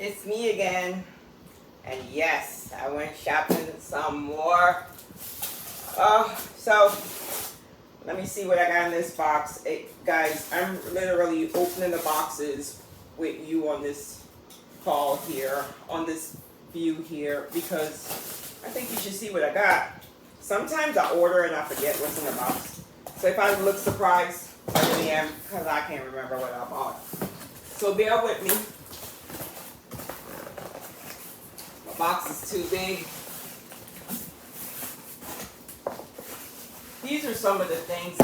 It's me again. And yes, I went shopping some more. So let me see what I got in this box. Guys, I'm literally opening the boxes with you on this call here, on this view here, because I think you should see what I got. Sometimes I order and I forget what's in the box. So if I look surprised, I really am, because I can't remember what I bought. So bear with me. My box is too big. These are some of the things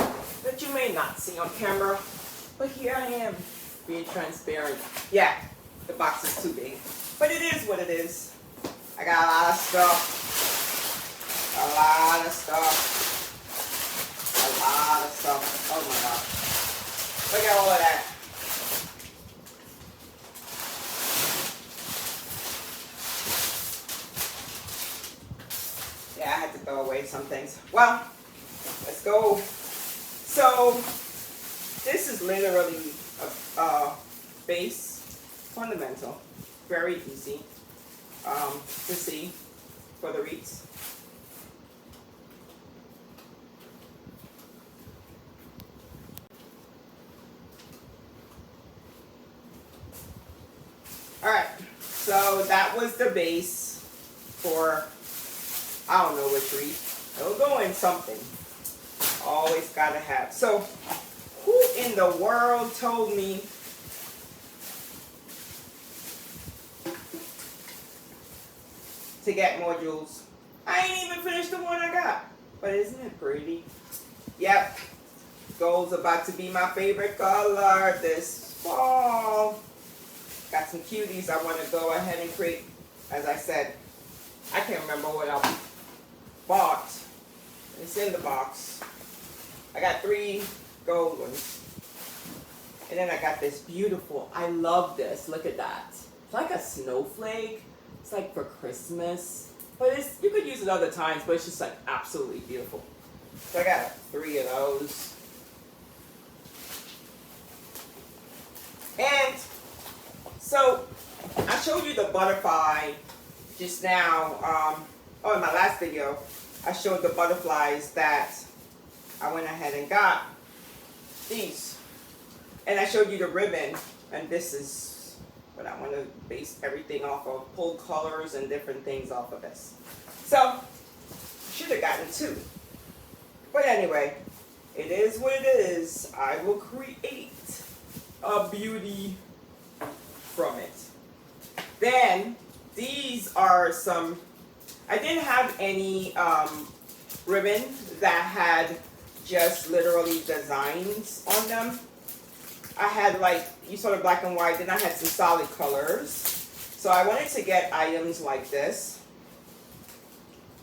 that you may not see on camera, but here I am, being transparent. Yeah, the box is too big, but it is what it is. I got a lot of stuff. A lot of stuff. Oh my God. Look at all of that. Yeah, I had to throw away some things. Well, let's go. So, this is literally a base fundamental. Very easy to see for the Wreaths. Alright, so that was the base for, I don't know which Wreath. It'll go in something. Always gotta have. So, who in the world told me to get more jewels? I ain't even finished the one I got. But isn't it pretty? Yep. Gold's about to be my favorite color this fall. Got some cuties I want to go ahead and create. As I said, I can't remember what I bought. It's in the box. I got 3 gold ones. And then I got this beautiful, I love this. Look at that. It's like a snowflake. It's like for Christmas. But you could use it other times, but it's just like absolutely beautiful. So I got 3 of those. And so I showed you the butterfly just now. In my last video, I showed the butterflies that I went ahead and got. These. And I showed you the ribbon. And this is what I want to base everything off of. Pull colors and different things off of this. So, I should have gotten 2. But anyway, it is what it is. I will create a beauty from it. Then, these are some, I didn't have any ribbon that had just literally designs on them. I had like, you saw the black and white, then I had some solid colors. So I wanted to get items like this.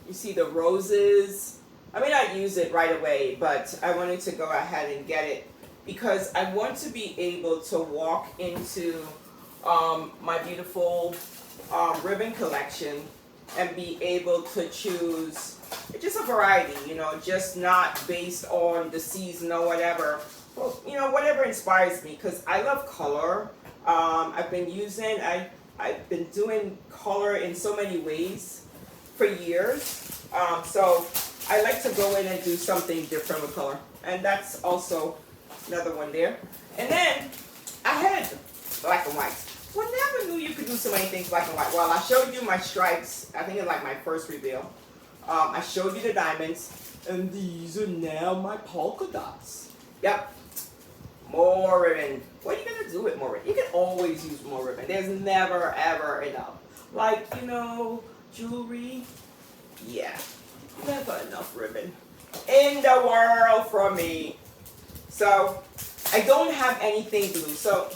You see the roses. I may not use it right away, but I wanted to go ahead and get it because I want to be able to walk into my beautiful ribbon collection and be able to choose just a variety, you know, just not based on the season or whatever. Well, you know, whatever inspires me, because I love color. I've been doing color in so many ways for years. So I like to go in and do something different with color. And that's also another one there. And then I had black and white. Well, I never knew you could do so many things black and white. Well, I showed you my stripes. I think it's like my first reveal. I showed you the diamonds. And these are now my polka dots. Yep. More ribbon. What are you going to do with more ribbon? You can always use more ribbon. There's never, ever enough. Like, you know, jewelry. Yeah. Never enough ribbon in the world for me. So, I don't have anything blue. So,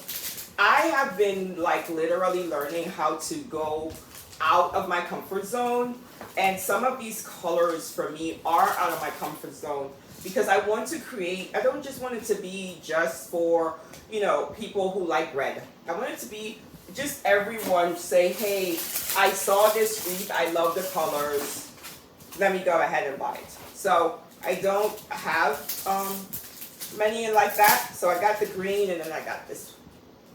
I have been like literally learning how to go out of my comfort zone. And some of these colors for me are out of my comfort zone. Because I want to create, I don't just want it to be just for, you know, people who like red. I want it to be just everyone say, hey, I saw this wreath, I love the colors, let me go ahead and buy it. So I don't have many like that. So I got the green and then I got this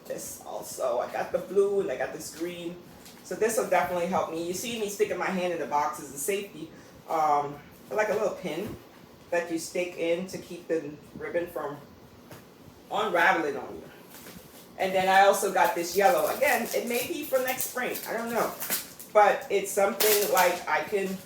this also. I got the blue and I got this green. So this will definitely help me. You see me sticking my hand in the box as a safety. Like a little pin that you stick in to keep the ribbon from unraveling on you. And then I also got this yellow. Again, it may be for next spring. I don't know. But it's something like I can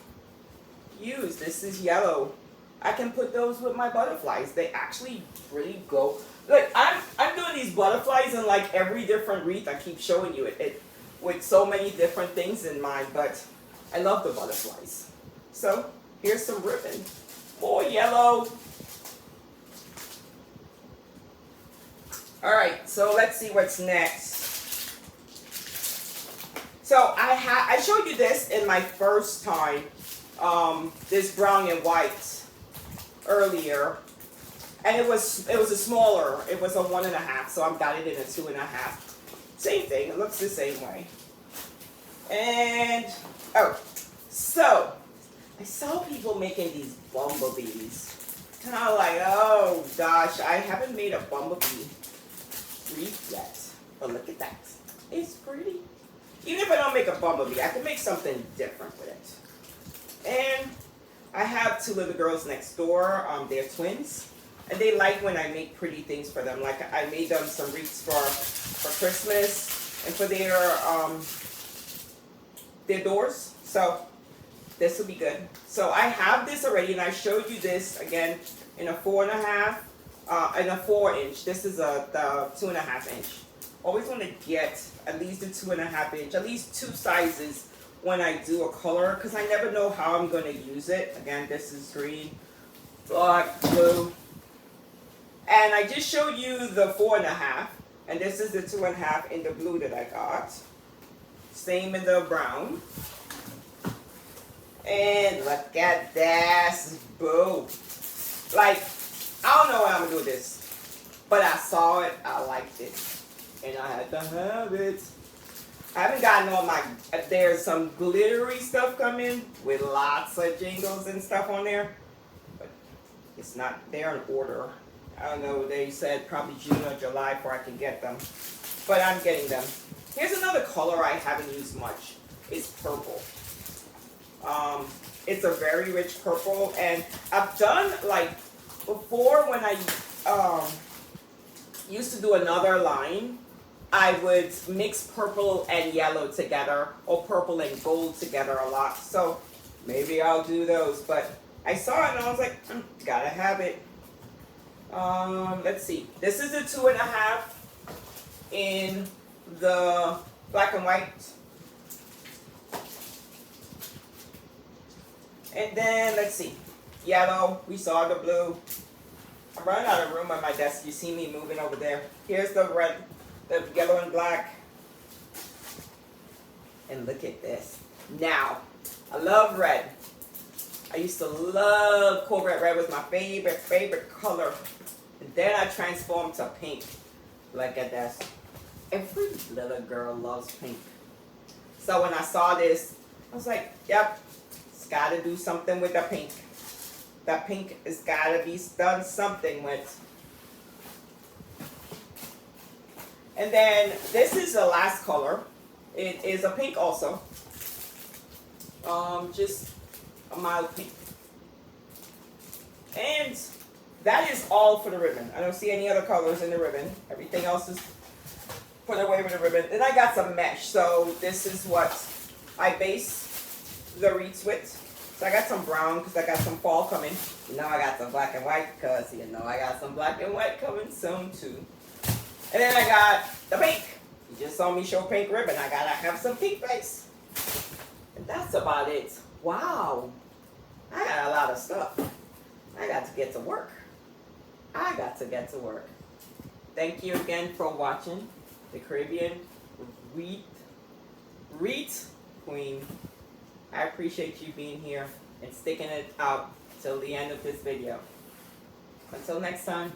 use. This is yellow. I can put those with my butterflies. They actually really go. Look, I'm doing these butterflies in like every different wreath. I keep showing you it with so many different things in mind. But I love the butterflies. So here's some ribbon. More yellow. Alright, so let's see what's next. So I showed you this in my first time, this brown and white earlier. And it was a smaller, it was a 1.5, so I've got it in a 2.5. Same thing, it looks the same way. And, oh, so I saw people making these bumblebees. And I was like, oh gosh, I haven't made a bumblebee wreath yet. But look at that. It's pretty. Even if I don't make a bumblebee, I can make something different with it. And I have 2 little girls next door. They're twins. And they like when I make pretty things for them. Like I made them some wreaths for Christmas and for their doors. So this will be good. So I have this already, and I showed you this again in a 4.5, in a 4-inch. This is the 2.5 inch. Always want to get at least a 2.5 inch, at least 2 sizes when I do a color, because I never know how I'm going to use it. Again, this is green, black, blue. And I just showed you the 4.5, and this is the 2.5 in the blue that I got. Same in the brown. And look at this, boo. Like, I don't know what I'm gonna do with this, but I saw it, I liked it, and I had to have it. I haven't gotten all my, there's some glittery stuff coming with lots of jingles and stuff on there, but it's not, they're in order. I don't know, they said probably June or July before I can get them, but I'm getting them. Here's another color I haven't used much, it's purple. It's a very rich purple, and I've done, like, before when I used to do another line, I would mix purple and yellow together, or purple and gold together a lot. So maybe I'll do those, but I saw it and I was like, gotta have it. Let's see. This is a 2.5 in the black and white. And then, let's see, yellow, we saw the blue. I'm running out of room on my desk. You see me moving over there. Here's the red, the yellow and black. And look at this. Now, I love red. I used to love Corvette red, was my favorite color. And then I transformed to pink. Look at this. Every little girl loves pink. So when I saw this, I was like, yep. Gotta do something with the pink. The pink has gotta be done something with. And then this is the last color. It is a pink also. Just a mild pink. And that is all for the ribbon. I don't see any other colors in the ribbon. Everything else is put away with the ribbon. Then I got some mesh. So this is what I base the wreaths with. So I got some brown because I got some fall coming. You know I got some black and white because you know I got some black and white coming soon too. And then I got the pink. You just saw me show pink ribbon. I gotta have some pink base. And that's about it. Wow. I got a lot of stuff. I got to get to work. Thank you again for watching the Caribbean Wreath Queen. I appreciate you being here and sticking it out till the end of this video. Until next time.